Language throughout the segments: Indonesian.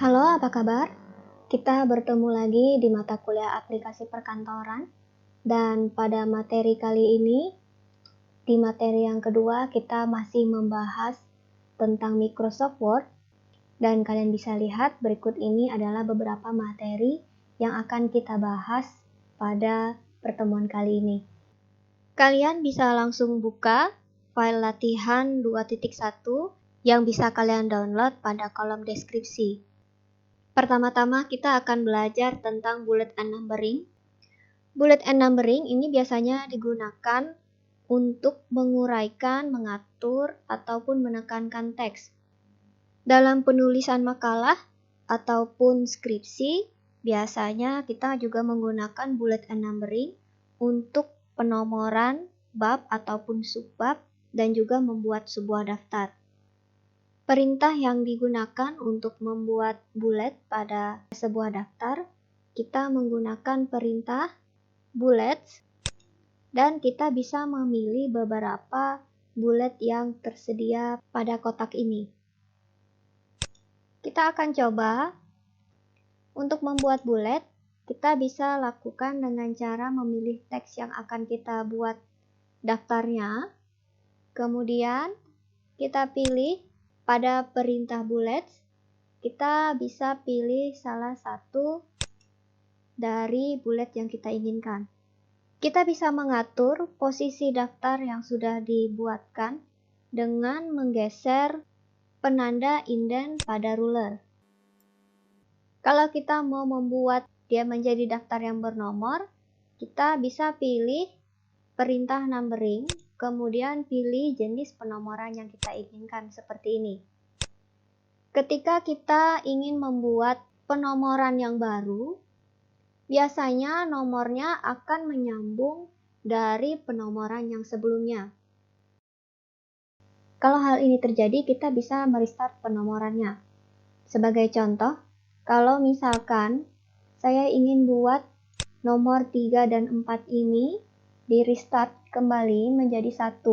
Halo, apa kabar? Kita bertemu lagi di mata kuliah aplikasi perkantoran. Dan pada materi kali ini, di materi yang kedua, kita masih membahas tentang Microsoft Word. Dan kalian bisa lihat berikut ini adalah beberapa materi yang akan kita bahas pada pertemuan kali ini. Kalian bisa langsung buka file latihan 2.1 yang bisa kalian download pada kolom deskripsi. Pertama-tama kita akan belajar tentang bullet and numbering. Bullet and numbering ini biasanya digunakan untuk menguraikan, mengatur, ataupun menekankan teks. Dalam penulisan makalah ataupun skripsi, biasanya kita juga menggunakan bullet and numbering untuk penomoran bab ataupun subbab dan juga membuat sebuah daftar. Perintah yang digunakan untuk membuat bullet pada sebuah daftar, kita menggunakan perintah bullets dan kita bisa memilih beberapa bullet yang tersedia pada kotak ini. Kita akan coba untuk membuat bullet, kita bisa lakukan dengan cara memilih teks yang akan kita buat daftarnya. Kemudian kita pilih pada perintah bullets, kita bisa pilih salah satu dari bullet yang kita inginkan. Kita bisa mengatur posisi daftar yang sudah dibuatkan dengan menggeser penanda indent pada ruler. Kalau kita mau membuat dia menjadi daftar yang bernomor, kita bisa pilih perintah numbering, kemudian pilih jenis penomoran yang kita inginkan seperti ini. Ketika kita ingin membuat penomoran yang baru, biasanya nomornya akan menyambung dari penomoran yang sebelumnya. Kalau hal ini terjadi, kita bisa merestart penomorannya. Sebagai contoh, kalau misalkan saya ingin buat nomor 3 dan 4 ini di restart kembali menjadi 1,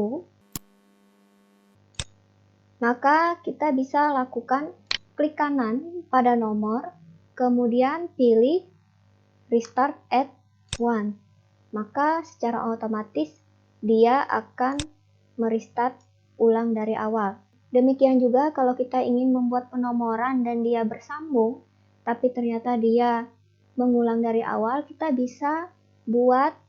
maka kita bisa lakukan klik kanan pada nomor, kemudian pilih restart at 1. Maka secara otomatis dia akan merestart ulang dari awal. Demikian juga kalau kita ingin membuat penomoran dan dia bersambung, tapi ternyata dia mengulang dari awal, kita bisa buat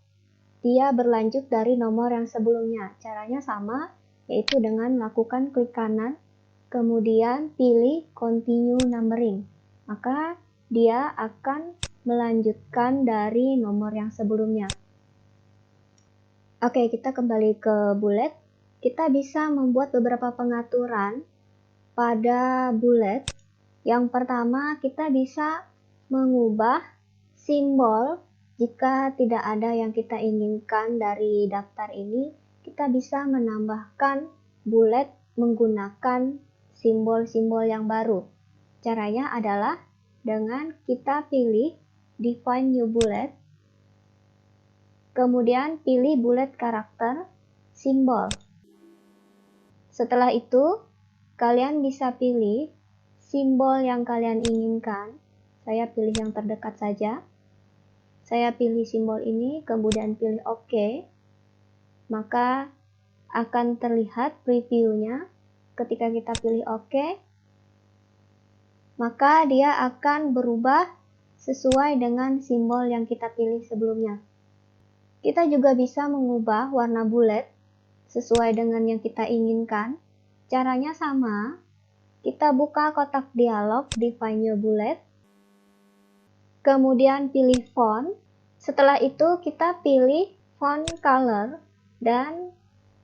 dia berlanjut dari nomor yang sebelumnya. Caranya sama, yaitu dengan melakukan klik kanan, kemudian pilih continue numbering. Maka dia akan melanjutkan dari nomor yang sebelumnya. Oke, kita kembali ke bullet. Kita bisa membuat beberapa pengaturan pada bullet. Yang pertama, kita bisa mengubah simbol jika tidak ada yang kita inginkan dari daftar ini. Kita bisa menambahkan bullet menggunakan simbol-simbol yang baru. Caranya adalah dengan kita pilih define new bullet, kemudian pilih bullet karakter simbol. Setelah itu, kalian bisa pilih simbol yang kalian inginkan. Saya pilih yang terdekat saja. Saya pilih simbol ini, kemudian pilih OK. Maka akan terlihat previewnya. Ketika kita pilih OK, maka dia akan berubah sesuai dengan simbol yang kita pilih sebelumnya. Kita juga bisa mengubah warna bullet sesuai dengan yang kita inginkan. Caranya sama. Kita buka kotak dialog define new bullet. Kemudian pilih font. Setelah itu kita pilih font color dan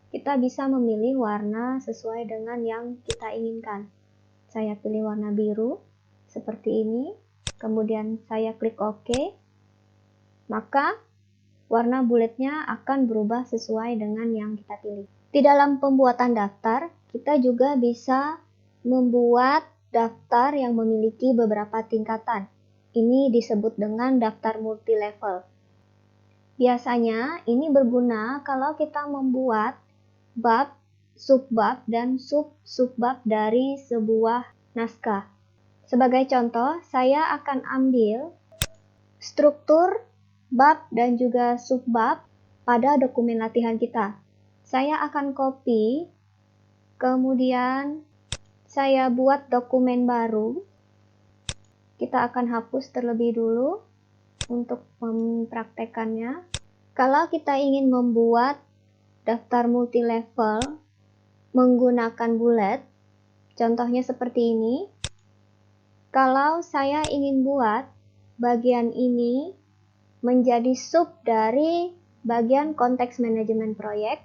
kita bisa memilih warna sesuai dengan yang kita inginkan. Saya pilih warna biru seperti ini. Kemudian saya klik OK. Maka warna bulletnya akan berubah sesuai dengan yang kita pilih. Di dalam pembuatan daftar, kita juga bisa membuat daftar yang memiliki beberapa tingkatan. Ini disebut dengan daftar multi-level. Biasanya ini berguna kalau kita membuat bab, subbab, dan sub-subbab dari sebuah naskah. Sebagai contoh, saya akan ambil struktur, bab, dan juga subbab pada dokumen latihan kita. Saya akan copy, kemudian saya buat dokumen baru. Kita akan hapus terlebih dulu untuk mempraktekannya. Kalau kita ingin membuat daftar multilevel menggunakan bullet, contohnya seperti ini. Kalau saya ingin buat bagian ini menjadi sub dari bagian konteks manajemen proyek,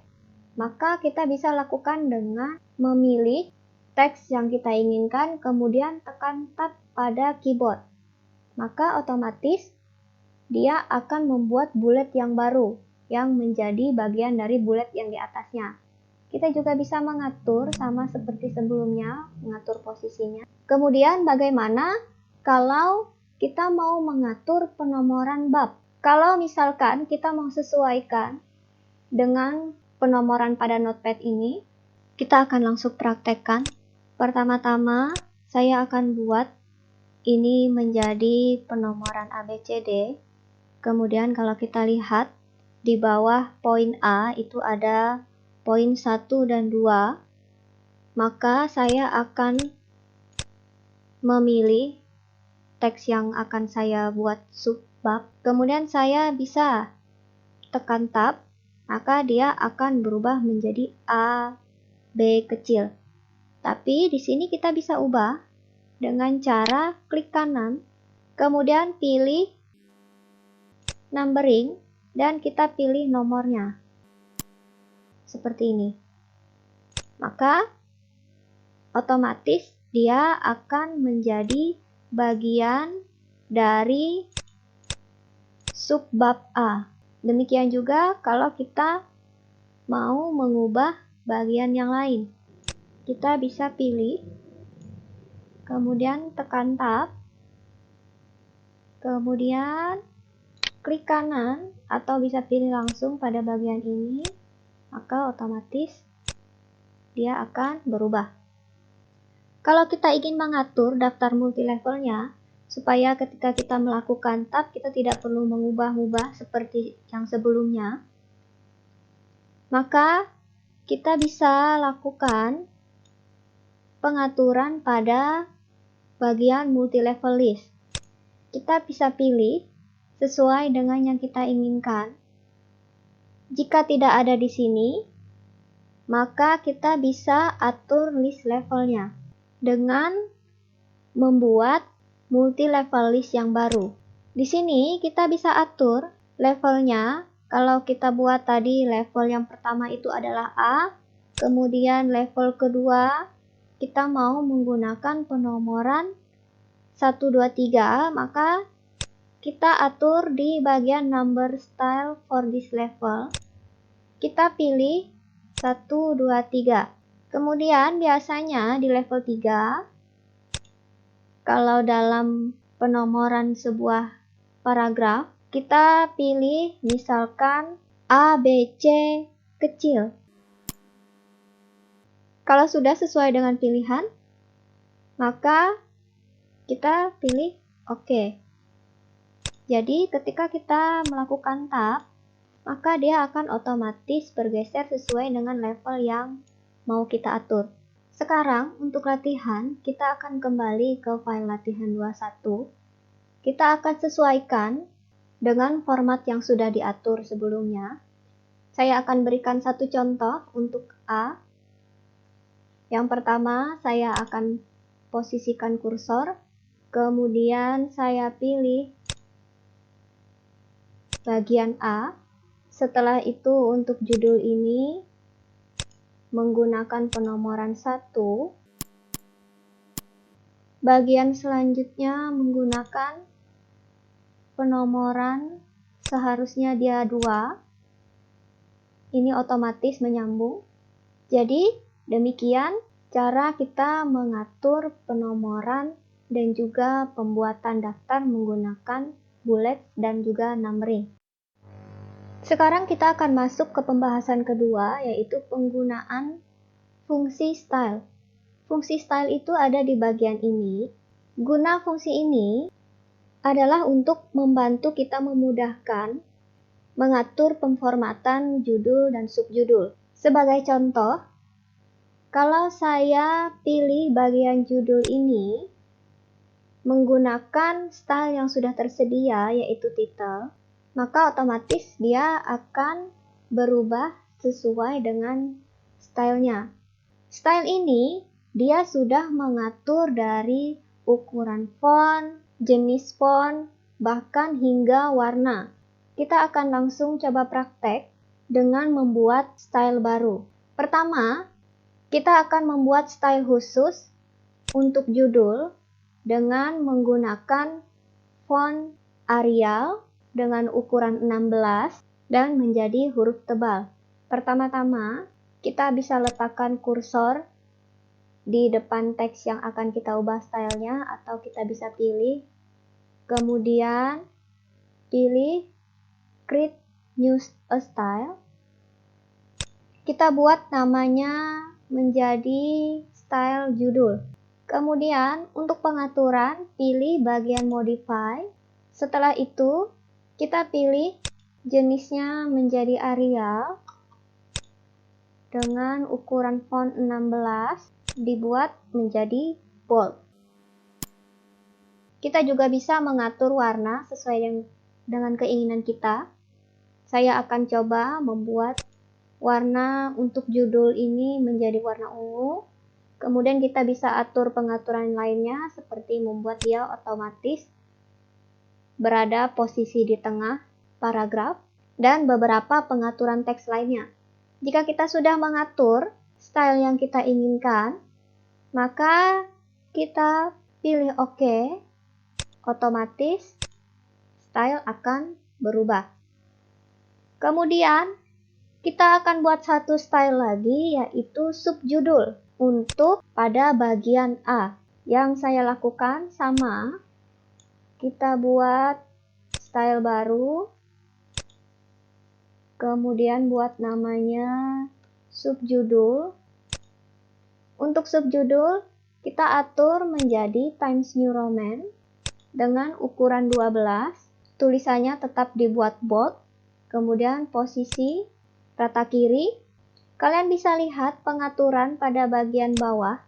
maka kita bisa lakukan dengan memilih teks yang kita inginkan, kemudian tekan tab pada keyboard. Maka otomatis dia akan membuat bullet yang baru, yang menjadi bagian dari bullet yang di atasnya. Kita juga bisa mengatur sama seperti sebelumnya, mengatur posisinya. Kemudian bagaimana kalau kita mau mengatur penomoran bab? Kalau misalkan kita mau sesuaikan dengan penomoran pada notepad ini, kita akan langsung praktekkan. Pertama-tama, saya akan buat ini menjadi penomoran ABCD. Kemudian kalau kita lihat di bawah poin A itu ada poin 1 dan 2, maka saya akan memilih teks yang akan saya buat subbab. Kemudian saya bisa tekan tab, maka dia akan berubah menjadi A, B kecil. Tapi di sini kita bisa ubah dengan cara klik kanan, kemudian pilih numbering, dan kita pilih nomornya. Seperti ini. Maka otomatis dia akan menjadi bagian dari subbab A. Demikian juga kalau kita mau mengubah bagian yang lain. Kita bisa pilih, kemudian tekan tab, kemudian klik kanan atau bisa pilih langsung pada bagian ini, maka otomatis dia akan berubah. Kalau kita ingin mengatur daftar multilevelnya, supaya ketika kita melakukan tab, kita tidak perlu mengubah-ubah seperti yang sebelumnya, maka kita bisa lakukan pengaturan pada bagian multilevel list. Kita bisa pilih sesuai dengan yang kita inginkan. Jika tidak ada di sini, maka kita bisa atur list levelnya dengan membuat multi-level list yang baru. Di sini kita bisa atur levelnya. Kalau kita buat tadi level yang pertama itu adalah A, kemudian level kedua kita mau menggunakan penomoran 1, 2, 3, maka kita atur di bagian number style for this level. Kita pilih 1, 2, 3. Kemudian biasanya di level 3, kalau dalam penomoran sebuah paragraf, kita pilih misalkan A, B, C kecil. Kalau sudah sesuai dengan pilihan, maka kita pilih OK. Jadi ketika kita melakukan tab, maka dia akan otomatis bergeser sesuai dengan level yang mau kita atur. Sekarang untuk latihan, kita akan kembali ke file latihan 21. Kita akan sesuaikan dengan format yang sudah diatur sebelumnya. Saya akan berikan satu contoh untuk A. Yang pertama, saya akan posisikan kursor, kemudian saya pilih bagian A. Setelah itu untuk judul ini menggunakan penomoran 1. Bagian selanjutnya menggunakan penomoran seharusnya dia 2. Ini otomatis menyambung. Jadi demikian cara kita mengatur penomoran dan juga pembuatan daftar menggunakan bullet dan juga numbering. Sekarang kita akan masuk ke pembahasan kedua, yaitu penggunaan fungsi style. Fungsi style itu ada di bagian ini. Guna fungsi ini adalah untuk membantu kita memudahkan mengatur pemformatan judul dan subjudul. Sebagai contoh, kalau saya pilih bagian judul ini menggunakan style yang sudah tersedia, yaitu title, maka otomatis dia akan berubah sesuai dengan stylenya. Style ini dia sudah mengatur dari ukuran font, jenis font, bahkan hingga warna. Kita akan langsung coba praktek dengan membuat style baru. Pertama, kita akan membuat style khusus untuk judul dengan menggunakan font Arial dengan ukuran 16 dan menjadi huruf tebal. Pertama-tama, kita bisa letakkan kursor di depan teks yang akan kita ubah stylenya, atau kita bisa pilih, kemudian pilih Create New Style. Kita buat namanya menjadi style judul. Kemudian untuk pengaturan, pilih bagian Modify. Setelah itu, kita pilih jenisnya menjadi Arial dengan ukuran font 16, dibuat menjadi bold. Kita juga bisa mengatur warna sesuai dengan keinginan kita. Saya akan coba membuat warna untuk judul ini menjadi warna ungu. Kemudian kita bisa atur pengaturan lainnya seperti membuat dia otomatis berada posisi di tengah paragraf dan beberapa pengaturan teks lainnya. Jika kita sudah mengatur style yang kita inginkan, maka kita pilih OK, otomatis style akan berubah. Kemudian kita akan buat satu style lagi, yaitu subjudul untuk pada bagian A. Yang saya lakukan sama, kita buat style baru, kemudian buat namanya subjudul. Untuk subjudul, kita atur menjadi Times New Roman dengan ukuran 12. Tulisannya tetap dibuat bold. Kemudian posisi rata kiri. Kalian bisa lihat pengaturan pada bagian bawah.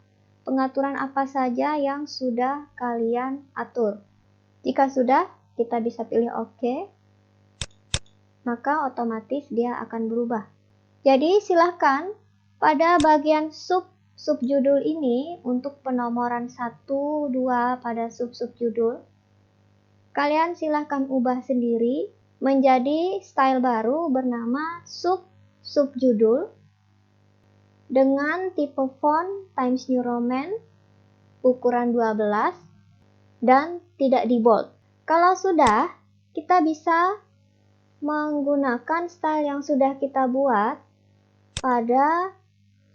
Pengaturan apa saja yang sudah kalian atur. Jika sudah, kita bisa pilih OK. Maka otomatis dia akan berubah. Jadi silahkan pada bagian subjudul ini untuk penomoran 1, 2 pada subjudul. Kalian silahkan ubah sendiri menjadi style baru bernama subjudul dengan tipe font Times New Roman ukuran 12 dan tidak di bold. Kalau sudah, kita bisa menggunakan style yang sudah kita buat pada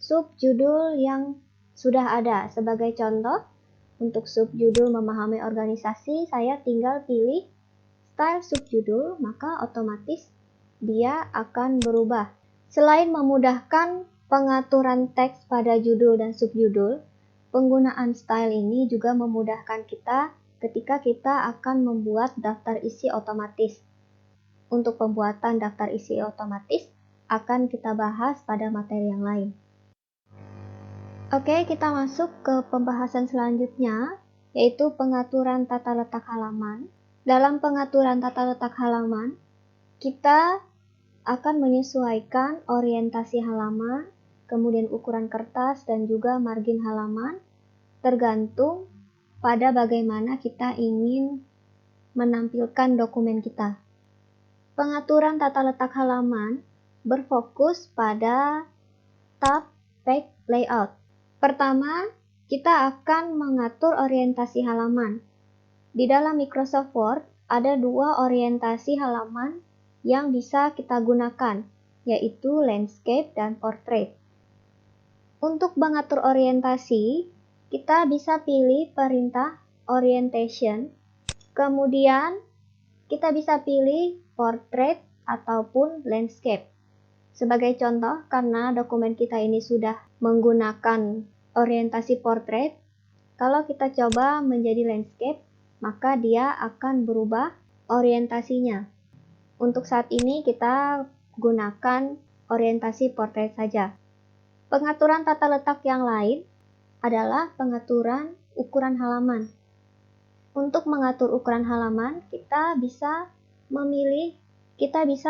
subjudul yang sudah ada. Sebagai contoh, untuk subjudul memahami organisasi, saya tinggal pilih style subjudul, maka otomatis dia akan berubah. Selain memudahkan pengaturan teks pada judul dan subjudul, penggunaan style ini juga memudahkan kita ketika kita akan membuat daftar isi otomatis. Untuk pembuatan daftar isi otomatis akan kita bahas pada materi yang lain. Oke, kita masuk ke pembahasan selanjutnya, yaitu pengaturan tata letak halaman. Dalam pengaturan tata letak halaman, kita akan menyesuaikan orientasi halaman, kemudian ukuran kertas dan juga margin halaman, tergantung pada bagaimana kita ingin menampilkan dokumen kita. Pengaturan tata letak halaman berfokus pada tab page layout. Pertama, kita akan mengatur orientasi halaman. Di dalam Microsoft Word ada dua orientasi halaman yang bisa kita gunakan, yaitu landscape dan portrait. Untuk mengatur orientasi, kita bisa pilih perintah orientation, kemudian kita bisa pilih portrait ataupun landscape. Sebagai contoh, karena dokumen kita ini sudah menggunakan orientasi portrait, Kalau kita coba menjadi landscape, maka dia akan berubah orientasinya. Untuk saat ini kita gunakan orientasi portrait saja. Pengaturan tata letak yang lain adalah pengaturan ukuran halaman. Untuk mengatur ukuran halaman, kita bisa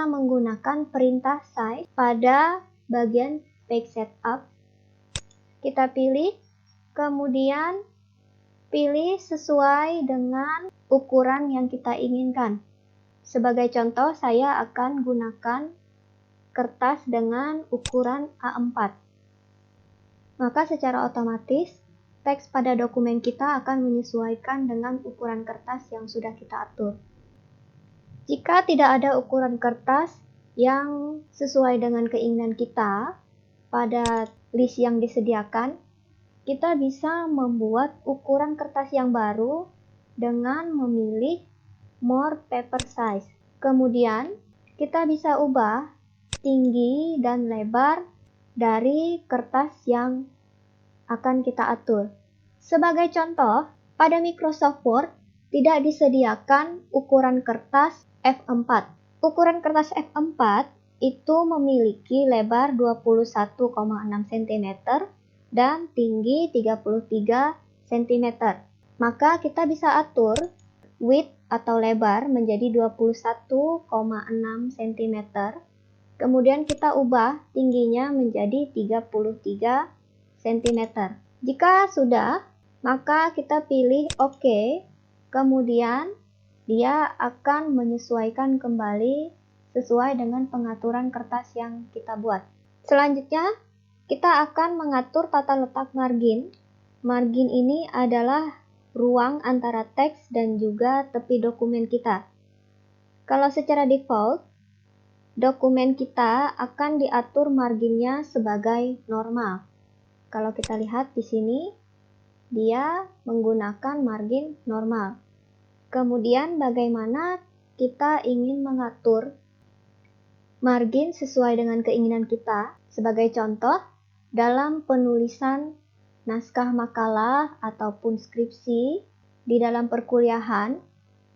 menggunakan perintah size pada bagian page setup. Kita pilih, kemudian pilih sesuai dengan ukuran yang kita inginkan. Sebagai contoh, saya akan gunakan kertas dengan ukuran A4. Maka secara otomatis, teks pada dokumen kita akan menyesuaikan dengan ukuran kertas yang sudah kita atur. Jika tidak ada ukuran kertas yang sesuai dengan keinginan kita pada list yang disediakan, kita bisa membuat ukuran kertas yang baru dengan memilih more paper size. Kemudian, kita bisa ubah tinggi dan lebar dari kertas yang akan kita atur. Sebagai contoh, pada Microsoft Word tidak disediakan ukuran kertas F4. Ukuran kertas F4 itu memiliki lebar 21,6 cm dan tinggi 33 cm. Maka kita bisa atur width atau lebar menjadi 21,6 cm. Kemudian kita ubah tingginya menjadi 33 cm. Jika sudah, maka kita pilih OK. Kemudian dia akan menyesuaikan kembali sesuai dengan pengaturan kertas yang kita buat. Selanjutnya, kita akan mengatur tata letak margin. Margin ini adalah ruang antara teks dan juga tepi dokumen kita. Kalau secara default, dokumen kita akan diatur marginnya sebagai normal. Kalau kita lihat di sini, dia menggunakan margin normal. Kemudian bagaimana kita ingin mengatur margin sesuai dengan keinginan kita? Sebagai contoh, dalam penulisan naskah makalah ataupun skripsi di dalam perkuliahan,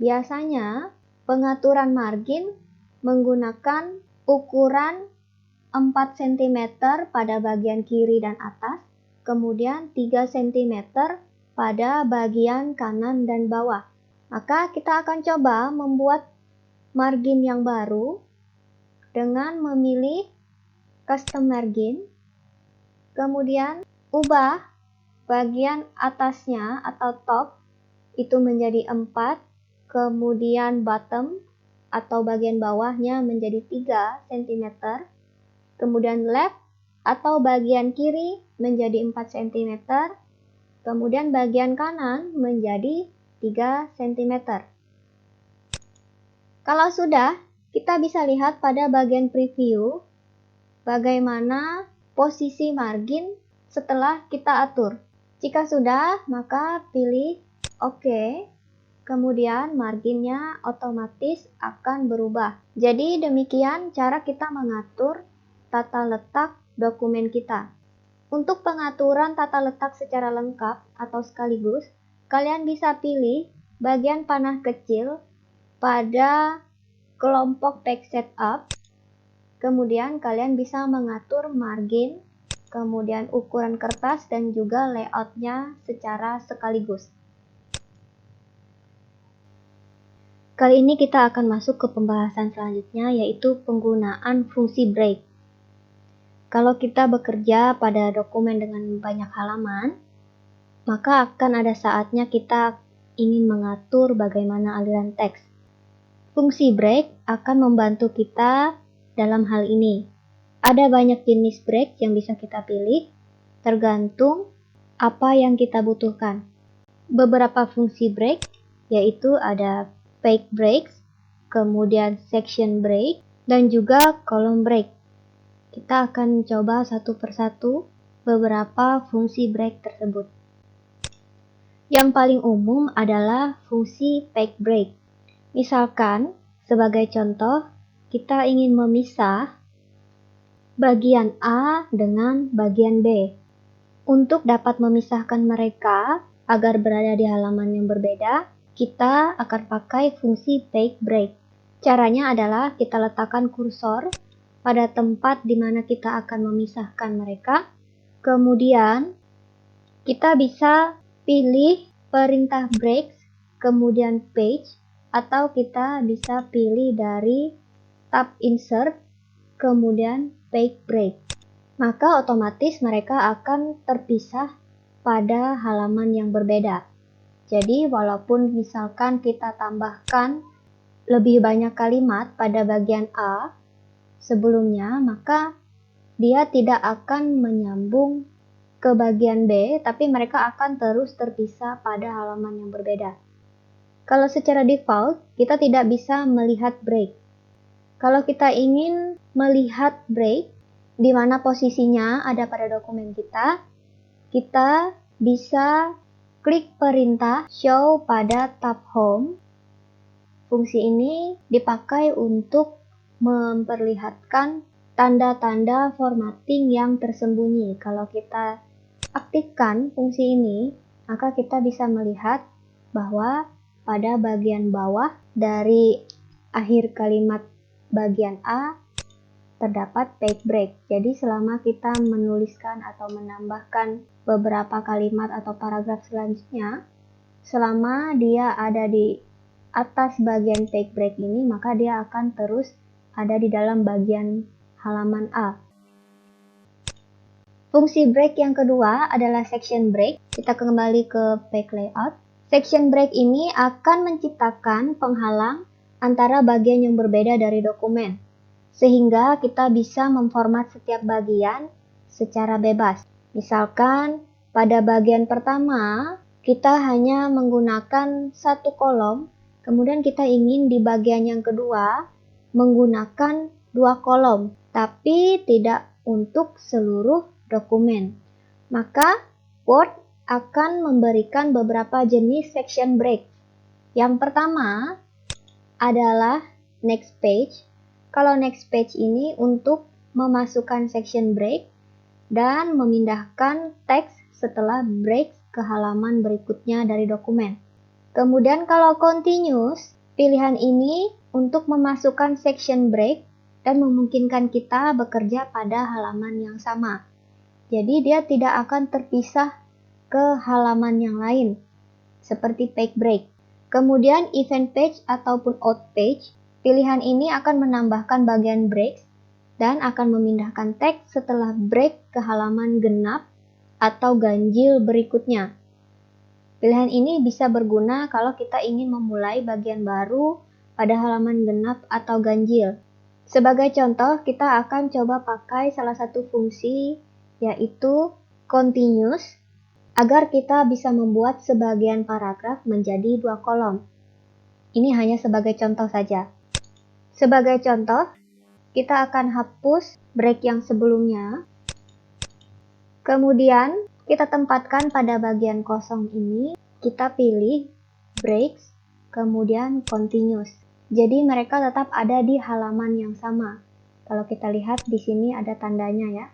biasanya pengaturan margin menggunakan ukuran 4 cm pada bagian kiri dan atas, kemudian 3 cm pada bagian kanan dan bawah. Maka kita akan coba membuat margin yang baru dengan memilih custom margin, kemudian ubah bagian atasnya atau top itu menjadi 4, kemudian bottom atau bagian bawahnya menjadi 3 cm, kemudian left atau bagian kiri menjadi 4 cm, kemudian bagian kanan menjadi 3 cm. Kalau sudah, kita bisa lihat pada bagian preview bagaimana posisi margin setelah kita atur. Jika sudah, maka pilih OK. Kemudian marginnya otomatis akan berubah. Jadi demikian cara kita mengatur tata letak dokumen kita. Untuk pengaturan tata letak secara lengkap atau sekaligus, kalian bisa pilih bagian panah kecil pada kelompok page setup. Kemudian kalian bisa mengatur margin, kemudian ukuran kertas dan juga layoutnya secara sekaligus. Kali ini kita akan masuk ke pembahasan selanjutnya, yaitu penggunaan fungsi break. Kalau kita bekerja pada dokumen dengan banyak halaman, maka akan ada saatnya kita ingin mengatur bagaimana aliran teks. Fungsi break akan membantu kita dalam hal ini. Ada banyak jenis break yang bisa kita pilih, tergantung apa yang kita butuhkan. Beberapa fungsi break yaitu ada page breaks, kemudian section break, dan juga column break. Kita akan coba satu persatu beberapa fungsi break tersebut. Yang paling umum adalah fungsi page break. Misalkan, sebagai contoh, kita ingin memisah bagian A dengan bagian B. Untuk dapat memisahkan mereka, agar berada di halaman yang berbeda, kita akan pakai fungsi page break. Caranya adalah kita letakkan kursor pada tempat di mana kita akan memisahkan mereka. Kemudian kita bisa pilih perintah break, kemudian page, atau kita bisa pilih dari tab insert, kemudian page break. Maka otomatis mereka akan terpisah pada halaman yang berbeda. Jadi walaupun misalkan kita tambahkan lebih banyak kalimat pada bagian A sebelumnya, maka dia tidak akan menyambung ke bagian B, tapi mereka akan terus terpisah pada halaman yang berbeda. Kalau secara default, kita tidak bisa melihat break. Kalau kita ingin melihat break, di mana posisinya ada pada dokumen kita bisa klik perintah show pada tab home. Fungsi ini dipakai untuk memperlihatkan tanda-tanda formatting yang tersembunyi. Kalau kita aktifkan fungsi ini, maka kita bisa melihat bahwa pada bagian bawah dari akhir kalimat bagian A terdapat page break. Jadi selama kita menuliskan atau menambahkan beberapa kalimat atau paragraf selanjutnya, selama dia ada di atas bagian page break ini, maka dia akan terus ada di dalam bagian halaman A. Fungsi break yang kedua adalah section break. Kita kembali ke page layout. Section break ini akan menciptakan penghalang antara bagian yang berbeda dari dokumen, sehingga kita bisa memformat setiap bagian secara bebas. Misalkan pada bagian pertama kita hanya menggunakan satu kolom, kemudian kita ingin di bagian yang kedua menggunakan dua kolom, tapi tidak untuk seluruh dokumen. Maka Word akan memberikan beberapa jenis section break. Yang pertama adalah next page. Kalau next page ini untuk memasukkan section break dan memindahkan teks setelah break ke halaman berikutnya dari dokumen. Kemudian kalau continuous, pilihan ini untuk memasukkan section break dan memungkinkan kita bekerja pada halaman yang sama. Jadi dia tidak akan terpisah ke halaman yang lain, seperti page break. Kemudian event page ataupun out page, pilihan ini akan menambahkan bagian break dan akan memindahkan teks setelah break ke halaman genap atau ganjil berikutnya. Pilihan ini bisa berguna kalau kita ingin memulai bagian baru pada halaman genap atau ganjil. Sebagai contoh, kita akan coba pakai salah satu fungsi yaitu continuous agar kita bisa membuat sebagian paragraf menjadi dua kolom. Ini hanya sebagai contoh saja. Sebagai contoh, kita akan hapus break yang sebelumnya. Kemudian, kita tempatkan pada bagian kosong ini, kita pilih breaks, kemudian continuous. Jadi mereka tetap ada di halaman yang sama. Kalau kita lihat di sini ada tandanya ya.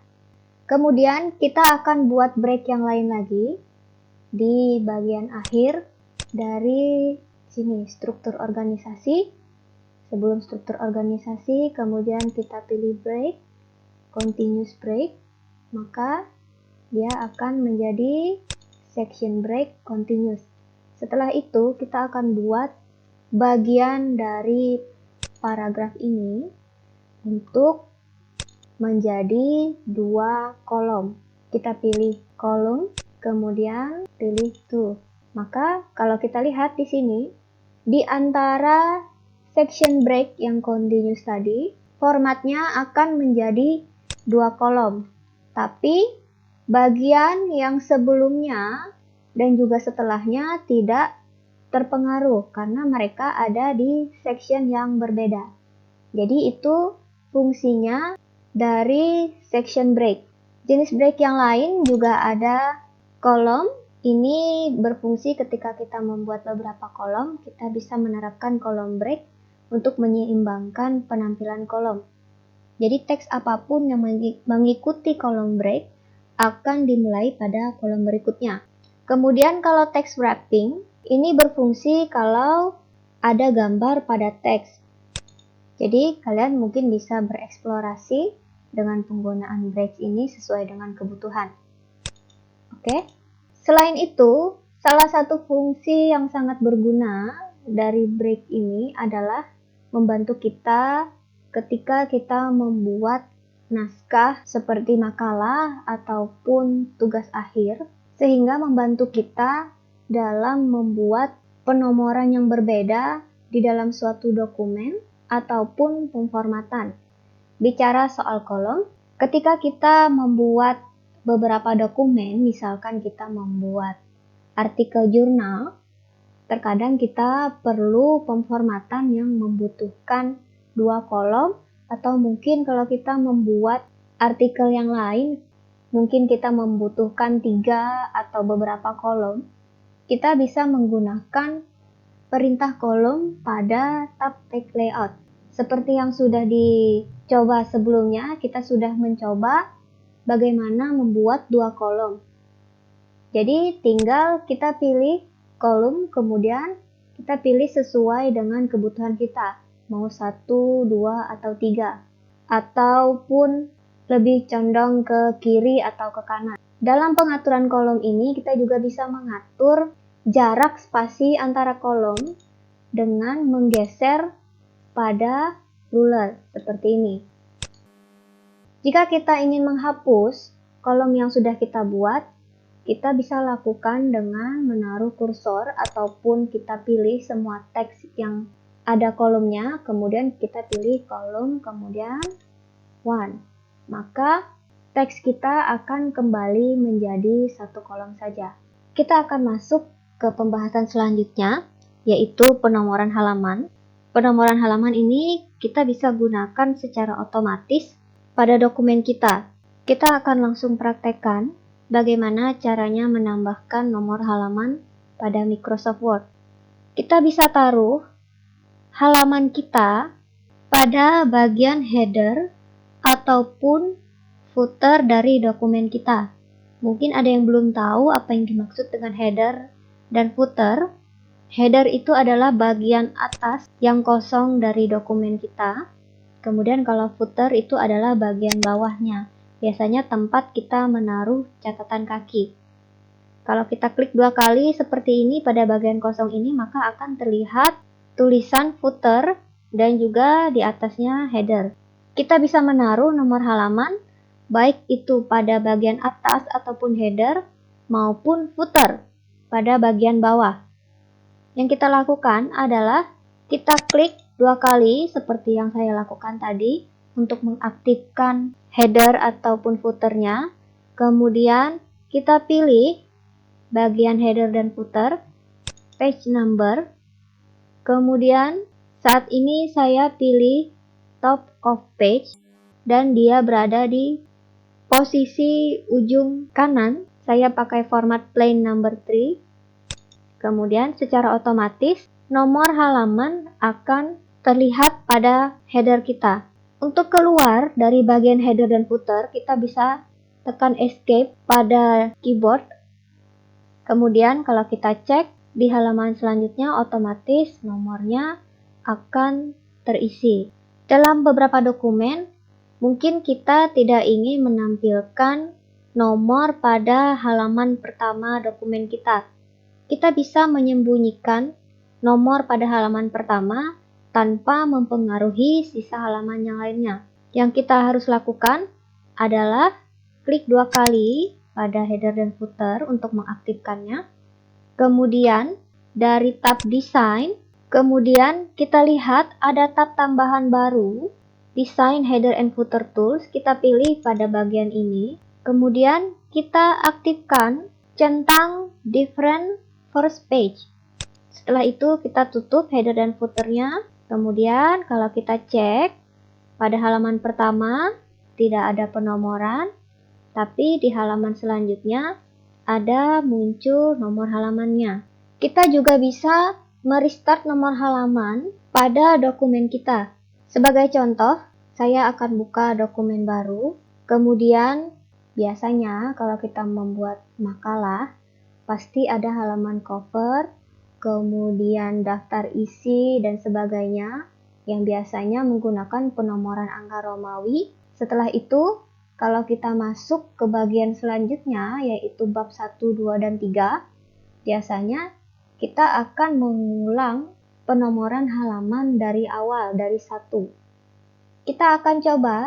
Kemudian kita akan buat break yang lain lagi di bagian akhir dari sini, struktur organisasi. Sebelum struktur organisasi, kemudian kita pilih break, continuous break, maka dia akan menjadi section break continuous. Setelah itu, kita akan buat bagian dari paragraf ini untuk menjadi dua kolom. Kita pilih kolom, kemudian pilih to. Maka kalau kita lihat di sini, di antara section break yang continuous tadi, formatnya akan menjadi dua kolom. Tapi bagian yang sebelumnya dan juga setelahnya tidak terpengaruh karena mereka ada di section yang berbeda. Jadi itu fungsinya dari section break. Jenis break yang lain juga ada kolom. Ini berfungsi ketika kita membuat beberapa kolom, kita bisa menerapkan kolom break untuk menyeimbangkan penampilan kolom. Jadi teks apapun yang mengikuti kolom break akan dimulai pada kolom berikutnya. Kemudian kalau text wrapping, ini berfungsi kalau ada gambar pada teks. Jadi kalian mungkin bisa bereksplorasi dengan penggunaan break ini sesuai dengan kebutuhan. Oke. Selain itu, salah satu fungsi yang sangat berguna dari break ini adalah membantu kita ketika kita membuat naskah seperti makalah ataupun tugas akhir, sehingga membantu kita dalam membuat penomoran yang berbeda di dalam suatu dokumen ataupun pemformatan. Bicara soal kolom, ketika kita membuat beberapa dokumen, misalkan kita membuat artikel jurnal, terkadang kita perlu pemformatan yang membutuhkan 2 kolom, atau mungkin kalau kita membuat artikel yang lain, mungkin kita membutuhkan 3 atau beberapa kolom. Kita bisa menggunakan perintah kolom pada tab text layout. Seperti yang sudah dicoba sebelumnya, kita sudah mencoba bagaimana membuat 2 kolom. Jadi tinggal kita pilih kolom, kemudian kita pilih sesuai dengan kebutuhan kita. Mau 1, 2, atau 3. Ataupun lebih condong ke kiri atau ke kanan. Dalam pengaturan kolom ini kita juga bisa mengatur jarak spasi antara kolom dengan menggeser pada ruler seperti ini. Jika kita ingin menghapus kolom yang sudah kita buat, kita bisa lakukan dengan menaruh kursor ataupun kita pilih semua teks yang ada kolomnya, kemudian kita pilih kolom, kemudian 1. Maka teks kita akan kembali menjadi 1 kolom saja. Kita akan masuk ke pembahasan selanjutnya, yaitu penomoran halaman. Penomoran halaman ini kita bisa gunakan secara otomatis pada dokumen kita. Kita akan langsung praktekkan bagaimana caranya menambahkan nomor halaman pada Microsoft Word. Kita bisa taruh halaman kita pada bagian header ataupun footer dari dokumen kita. Mungkin ada yang belum tahu apa yang dimaksud dengan header dan footer. Header itu adalah bagian atas yang kosong dari dokumen kita. Kemudian kalau footer itu adalah bagian bawahnya. Biasanya tempat kita menaruh catatan kaki. Kalau kita klik 2 kali seperti ini pada bagian kosong ini, maka akan terlihat tulisan footer dan juga di atasnya header. Kita bisa menaruh nomor halaman, baik itu pada bagian atas ataupun header, maupun footer pada bagian bawah. Yang kita lakukan adalah kita klik 2 kali seperti yang saya lakukan tadi untuk mengaktifkan header ataupun footernya. Kemudian kita pilih bagian header dan footer, page number. Kemudian saat ini saya pilih top of page dan dia berada di posisi ujung kanan. Saya pakai format plain number 3. Kemudian secara otomatis nomor halaman akan terlihat pada header kita. Untuk keluar dari bagian header dan footer, kita bisa tekan escape pada keyboard. Kemudian kalau kita cek di halaman selanjutnya, otomatis nomornya akan terisi. Dalam beberapa dokumen, mungkin kita tidak ingin menampilkan nomor pada halaman pertama dokumen kita. Kita bisa menyembunyikan nomor pada halaman pertama tanpa mempengaruhi sisa halaman yang lainnya. Yang kita harus lakukan adalah klik 2 kali pada header dan footer untuk mengaktifkannya. Kemudian dari tab design, kemudian kita lihat ada tab tambahan baru, design header and footer tools. Kita pilih pada bagian ini. Kemudian kita aktifkan centang different first page. Setelah itu kita tutup header dan footernya. Kemudian kalau kita cek pada halaman pertama tidak ada penomoran, tapi di halaman selanjutnya ada muncul nomor halamannya. Kita juga bisa merestart nomor halaman pada dokumen kita. Sebagai contoh, saya akan buka dokumen baru. Kemudian biasanya kalau kita membuat makalah, pasti ada halaman cover, kemudian daftar isi dan sebagainya yang biasanya menggunakan penomoran angka Romawi. Setelah itu, kalau kita masuk ke bagian selanjutnya yaitu bab 1, 2, dan 3, biasanya kita akan mengulang penomoran halaman dari awal, dari 1. Kita akan coba,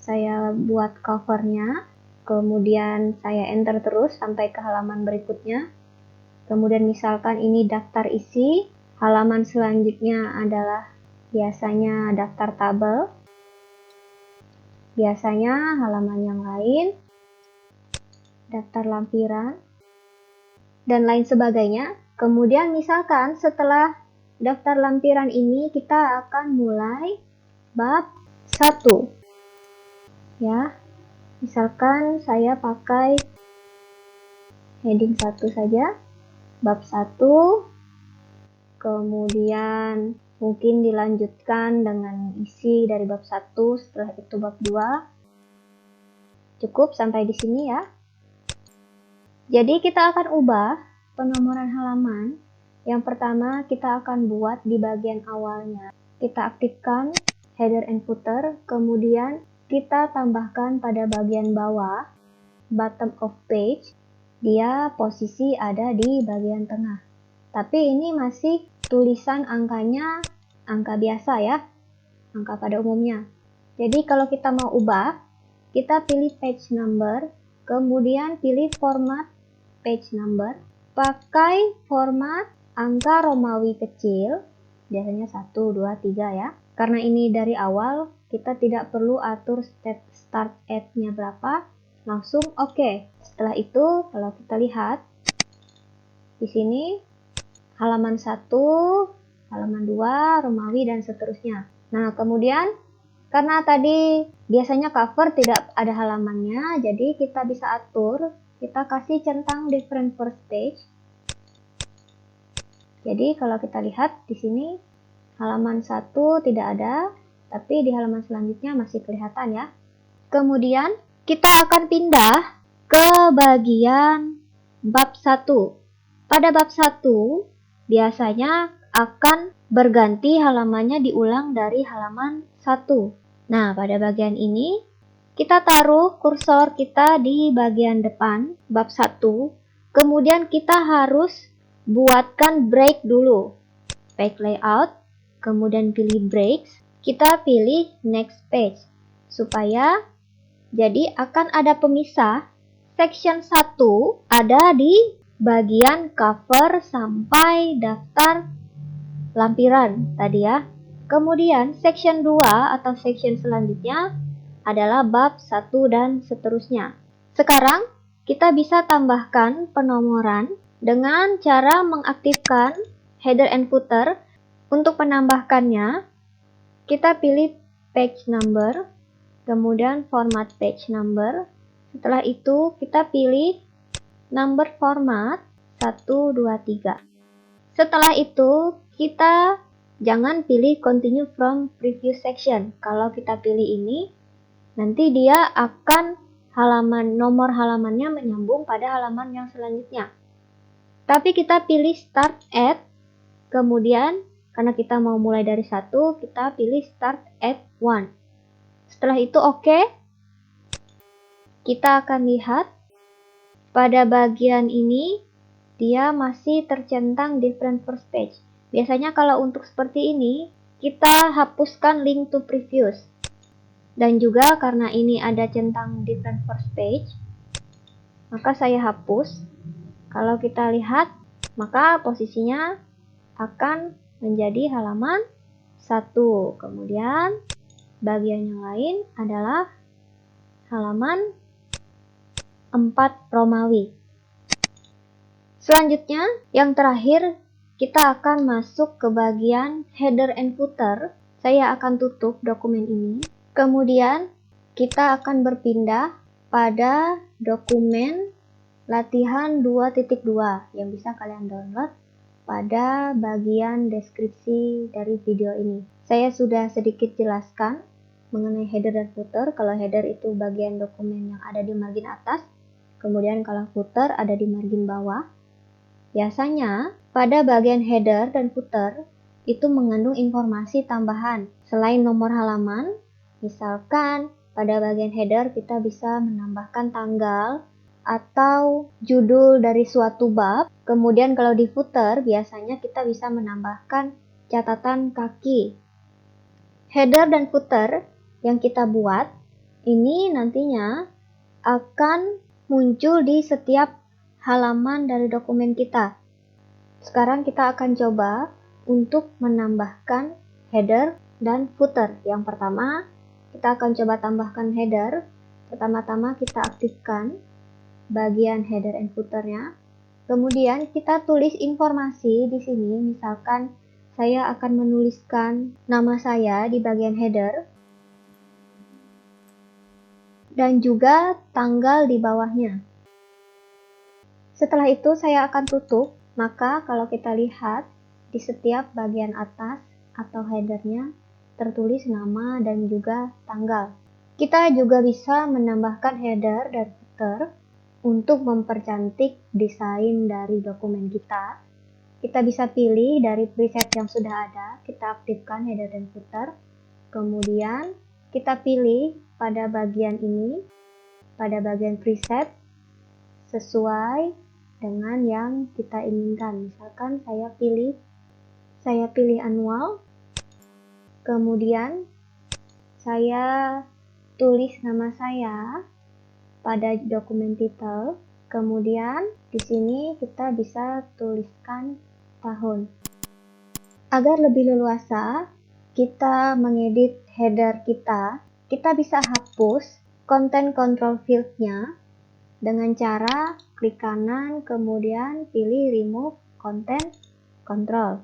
saya buat covernya, kemudian saya enter terus sampai ke halaman berikutnya. Kemudian misalkan ini daftar isi, halaman selanjutnya adalah biasanya daftar tabel, biasanya halaman yang lain, daftar lampiran, dan lain sebagainya. Kemudian misalkan setelah daftar lampiran ini kita akan mulai bab 1. Ya, misalkan saya pakai heading 1 saja, bab 1, kemudian mungkin dilanjutkan dengan isi dari bab 1, setelah itu bab 2. Cukup sampai di sini ya. Jadi kita akan ubah penomoran halaman. Yang pertama kita akan buat di bagian awalnya. Kita aktifkan header and footer, kemudian kita tambahkan pada bagian bawah, bottom of page, dia posisi ada di bagian tengah. Tapi ini masih tulisan angkanya angka biasa ya, angka pada umumnya. Jadi kalau kita mau ubah, kita pilih page number, kemudian pilih format page number, pakai format angka Romawi kecil, biasanya 1, 2, 3 ya. Karena ini dari awal, kita tidak perlu atur start at-nya berapa, langsung oke. Setelah itu, kalau kita lihat di sini halaman 1, halaman 2, Romawi dan seterusnya. Nah, kemudian karena tadi biasanya cover tidak ada halamannya, jadi kita bisa atur, kita kasih centang different first page. Jadi kalau kita lihat di sini halaman 1 tidak ada, tapi di halaman selanjutnya masih kelihatan ya. Kemudian kita akan pindah ke bagian bab 1. Pada bab 1 biasanya akan berganti halamannya diulang dari halaman 1. Nah, pada bagian ini kita taruh kursor kita di bagian depan bab 1. Kemudian kita harus buatkan break dulu. Page layout, kemudian pilih breaks, kita pilih next page. Supaya jadi akan ada pemisah. Section 1 ada di bagian cover sampai daftar lampiran tadi ya. Kemudian section 2 atau section selanjutnya adalah bab 1 dan seterusnya. Sekarang kita bisa tambahkan penomoran dengan cara mengaktifkan header and footer. Untuk menambahkannya, kita pilih page number, kemudian format page number. Setelah itu kita pilih number format 1, 2, 3. Setelah itu kita jangan pilih continue from previous section. Kalau kita pilih ini, nanti dia akan nomor halamannya menyambung pada halaman yang selanjutnya. Tapi kita pilih start at, kemudian karena kita mau mulai dari 1, kita pilih start at 1. Setelah itu oke. Kita akan lihat pada bagian ini dia masih tercentang different first page. Biasanya kalau untuk seperti ini, kita hapuskan link to previous. Dan juga karena ini ada centang different first page, maka saya hapus. Kalau kita lihat, maka posisinya akan menjadi halaman 1. Kemudian bagian yang lain adalah halaman 4 Romawi. Selanjutnya, yang terakhir, kita akan masuk ke bagian header and footer. Saya akan tutup dokumen ini. Kemudian, kita akan berpindah pada dokumen latihan 2.2 yang bisa kalian download pada bagian deskripsi dari video ini. Saya sudah sedikit jelaskan mengenai header dan footer. Kalau header itu bagian dokumen yang ada di margin atas, kemudian kalau footer ada di margin bawah. Biasanya, pada bagian header dan footer itu mengandung informasi tambahan. Selain nomor halaman, misalkan pada bagian header kita bisa menambahkan tanggal atau judul dari suatu bab. Kemudian kalau di footer biasanya kita bisa menambahkan catatan kaki. Header dan footer yang kita buat ini nantinya akan muncul di setiap halaman dari dokumen kita. Sekarang kita akan coba untuk menambahkan header dan footer. Yang pertama, kita akan coba tambahkan header. Pertama-tama kita aktifkan bagian header and footernya. Kemudian kita tulis informasi di sini. Misalkan saya akan menuliskan nama saya di bagian header dan juga tanggal di bawahnya. Setelah itu saya akan tutup. Maka kalau kita lihat di setiap bagian atas atau headernya tertulis nama dan juga tanggal. Kita juga bisa menambahkan header dan footer untuk mempercantik desain dari dokumen kita. Kita bisa pilih dari preset yang sudah ada, kita aktifkan header dan footer. Kemudian kita pilih pada bagian ini, pada bagian preset, sesuai dengan yang kita inginkan. Misalkan saya pilih annual, kemudian saya tulis nama saya pada dokumen title, kemudian di sini kita bisa tuliskan tahun. Agar lebih leluasa kita mengedit header kita bisa hapus content control field-nya dengan cara klik kanan, kemudian pilih remove content control.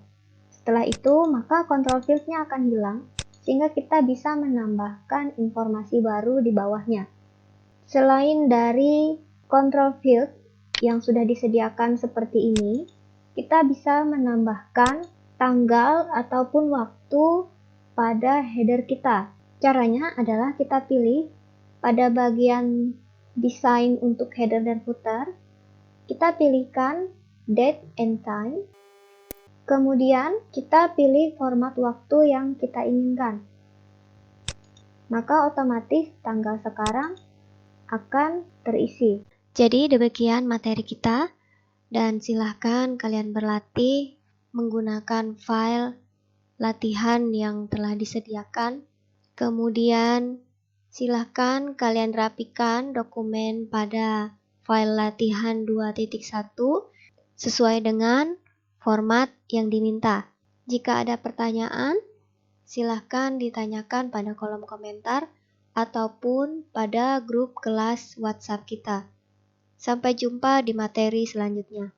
Setelah itu, maka control field-nya akan hilang, sehingga kita bisa menambahkan informasi baru di bawahnya. Selain dari control field yang sudah disediakan seperti ini, kita bisa menambahkan tanggal ataupun waktu pada header kita. Caranya adalah kita pilih pada bagian desain untuk header dan footer, kita pilihkan date and time, kemudian kita pilih format waktu yang kita inginkan. Maka otomatis tanggal sekarang akan terisi. Jadi demikian materi kita, dan silahkan kalian berlatih menggunakan file latihan yang telah disediakan. Kemudian silahkan kalian rapikan dokumen pada file latihan 2.1 sesuai dengan format yang diminta. Jika ada pertanyaan, silahkan ditanyakan pada kolom komentar ataupun pada grup kelas WhatsApp kita. Sampai jumpa di materi selanjutnya.